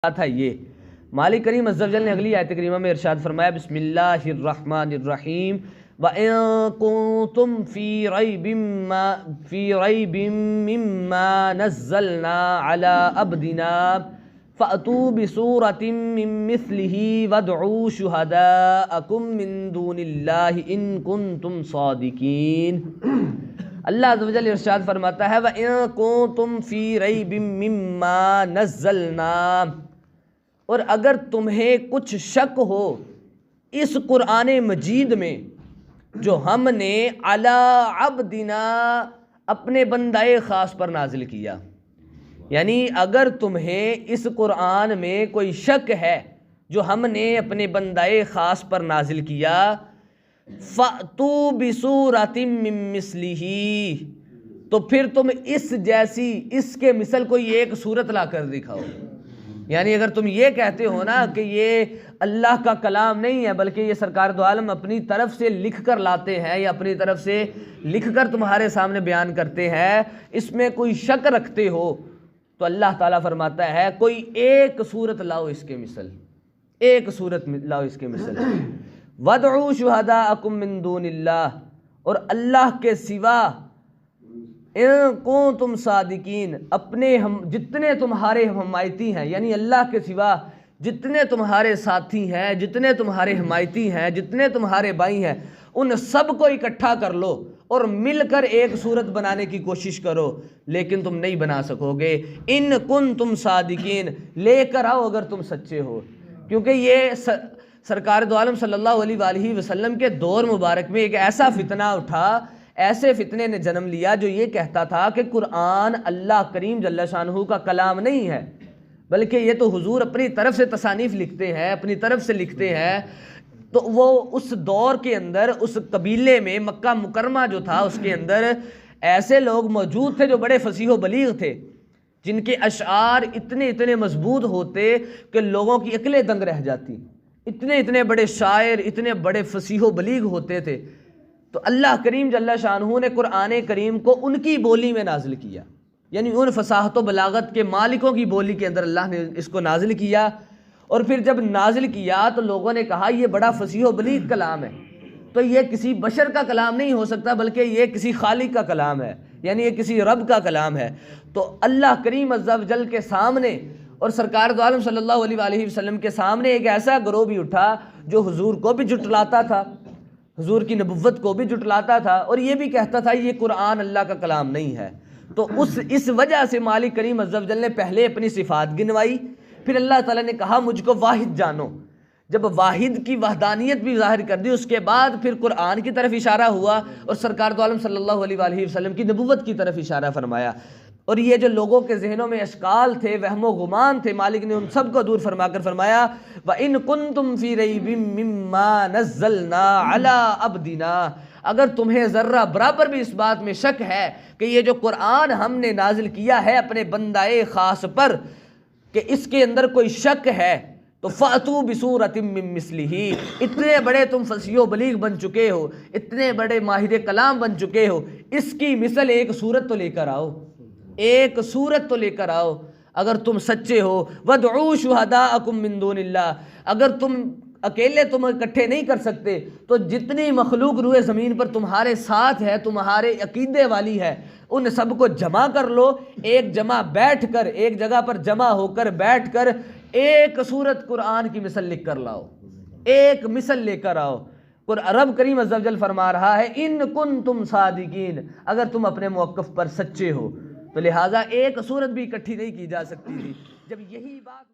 تھا یہ مالک کریم عز و جل نے اگلی آیت کریمہ میں ارشاد فرمایا بسم اللہ الرحمن الرحیم وَإِن كُنتُمْ فِي رَيْبٍ مِّمَّا نَزَّلْنَا عَلَىٰ عَبْدِنَا فَأْتُوا بِسُورَةٍ مِّن مِّثْلِهِ وَادْعُوا شُهَدَاءَكُم مِّن دُونِ اللَّهِ إِن كُنتُمْ صَادِقِينَ۔ اللہ عز و جل ارشاد فرماتا ہے وَإِن كُنتُمْ فِي رَيْبٍ مِّمَّا نَزَّلْنَا، اور اگر تمہیں کچھ شک ہو اس قرآن مجید میں جو ہم نے علی عبدنا اپنے بندہ خاص پر نازل کیا، یعنی اگر تمہیں اس قرآن میں کوئی شک ہے جو ہم نے اپنے بندہ خاص پر نازل کیا، فَأْتُوا بِسُورَةٍ مِّن مِّثْلِهِ، تو پھر تم اس جیسی اس کے مثل کوئی ایک صورت لا کر دکھاؤ۔ یعنی اگر تم یہ کہتے ہو نا کہ یہ اللہ کا کلام نہیں ہے بلکہ یہ سرکار دو عالم اپنی طرف سے لکھ کر لاتے ہیں یا اپنی طرف سے لکھ کر تمہارے سامنے بیان کرتے ہیں، اس میں کوئی شک رکھتے ہو، تو اللہ تعالیٰ فرماتا ہے کوئی ایک صورت لاؤ اس کے مثل، ایک صورت لاؤ اس کے مثل۔ وَادْعُوا شُهَدَاءَكُم مِّن دُونِ اللَّهِ، اور اللہ کے سوا اِن کُنتُم صادقین، اپنے جتنے تمہارے حمایتی ہیں، یعنی اللہ کے سوا جتنے تمہارے ساتھی ہیں، جتنے تمہارے حمایتی ہیں، جتنے تمہارے بھائی ہیں، ان سب کو اکٹھا کر لو اور مل کر ایک صورت بنانے کی کوشش کرو، لیکن تم نہیں بنا سکو گے۔ ان کنتم صادقین، لے کر آؤ اگر تم سچے ہو، کیونکہ یہ سرکار دو عالم صلی اللہ علیہ وآلہ وسلم کے دور مبارک میں ایک ایسا فتنہ اٹھا، ایسے فتنے نے جنم لیا جو یہ کہتا تھا کہ قرآن اللہ کریم جل شانہ کا کلام نہیں ہے بلکہ یہ تو حضور اپنی طرف سے تصانیف لکھتے ہیں، اپنی طرف سے لکھتے ہیں۔ تو وہ اس دور کے اندر اس قبیلے میں مکہ مکرمہ جو تھا اس کے اندر ایسے لوگ موجود تھے جو بڑے فصیح و بلیغ تھے، جن کے اشعار اتنے مضبوط ہوتے کہ لوگوں کی عقلیں دنگ رہ جاتی، اتنے بڑے شاعر، اتنے بڑے فصیح و بلیغ ہوتے تھے۔ تو اللہ کریم جل شانہ نے قرآن کریم کو ان کی بولی میں نازل کیا، یعنی ان فصاحت و بلاغت کے مالکوں کی بولی کے اندر اللہ نے اس کو نازل کیا، اور پھر جب نازل کیا تو لوگوں نے کہا یہ بڑا فصیح و بلیغ کلام ہے، تو یہ کسی بشر کا کلام نہیں ہو سکتا بلکہ یہ کسی خالق کا کلام ہے، یعنی یہ کسی رب کا کلام ہے۔ تو اللہ کریم عز و جل کے سامنے اور سرکار دو عالم صلی اللہ علیہ وآلہ وسلم کے سامنے ایک ایسا گروہ بھی اٹھا جو حضور کو بھی جھٹلاتا تھا، حضور کی نبوت کو بھی جھٹلاتا تھا، اور یہ بھی کہتا تھا یہ قرآن اللہ کا کلام نہیں ہے۔ تو اس وجہ سے مالک کریم عز و جل نے پہلے اپنی صفات گنوائی، پھر اللہ تعالیٰ نے کہا مجھ کو واحد جانو، جب واحد کی وحدانیت بھی ظاہر کر دی اس کے بعد پھر قرآن کی طرف اشارہ ہوا اور سرکار دو عالم صلی اللہ علیہ وآلہ وسلم کی نبوت کی طرف اشارہ فرمایا۔ اور یہ جو لوگوں کے ذہنوں میں اشکال تھے، وہم و گمان تھے، مالک نے ان سب کو دور فرما کر فرمایا وَإِن كُنتُمْ فِي رَيْبٍ مِّمَّا نَزَّلْنَا عَلَىٰ عَبْدِنَا، اگر تمہیں ذرہ برابر بھی اس بات میں شک ہے کہ یہ جو قرآن ہم نے نازل کیا ہے اپنے بندہ خاص پر کہ اس کے اندر کوئی شک ہے، تو فَأْتُوا بِسُورَةٍ مِّن مِّثْلِهِ، اتنے بڑے تم فصیح و بلیغ بن چکے ہو، اتنے بڑے ماہر کلام بن چکے ہو، اس کی مثل ایک صورت تو لے کر آؤ، ایک صورت تو لے کر آؤ اگر تم سچے ہو۔ وَادْعُوا شُهَدَاءَكُم مِّن دُونِ اللَّهِ، اگر تم اکیلے تم اکٹھے نہیں کر سکتے تو جتنی مخلوق روئے زمین پر تمہارے ساتھ ہے، تمہارے عقیدے والی ہے، ان سب کو جمع کر لو، ایک جمع بیٹھ کر، ایک جگہ پر جمع ہو کر بیٹھ کر ایک سورت قرآن کی مثل لکھ کر لاؤ، ایک مثل لے کر آؤ۔ رب کریم عز و جل فرما رہا ہے ان کنتم صادقین، اگر تم اپنے موقف پر سچے ہو، تو لہٰذا ایک سورت بھی اکٹھی نہیں کی جا سکتی تھی۔ جب یہی بات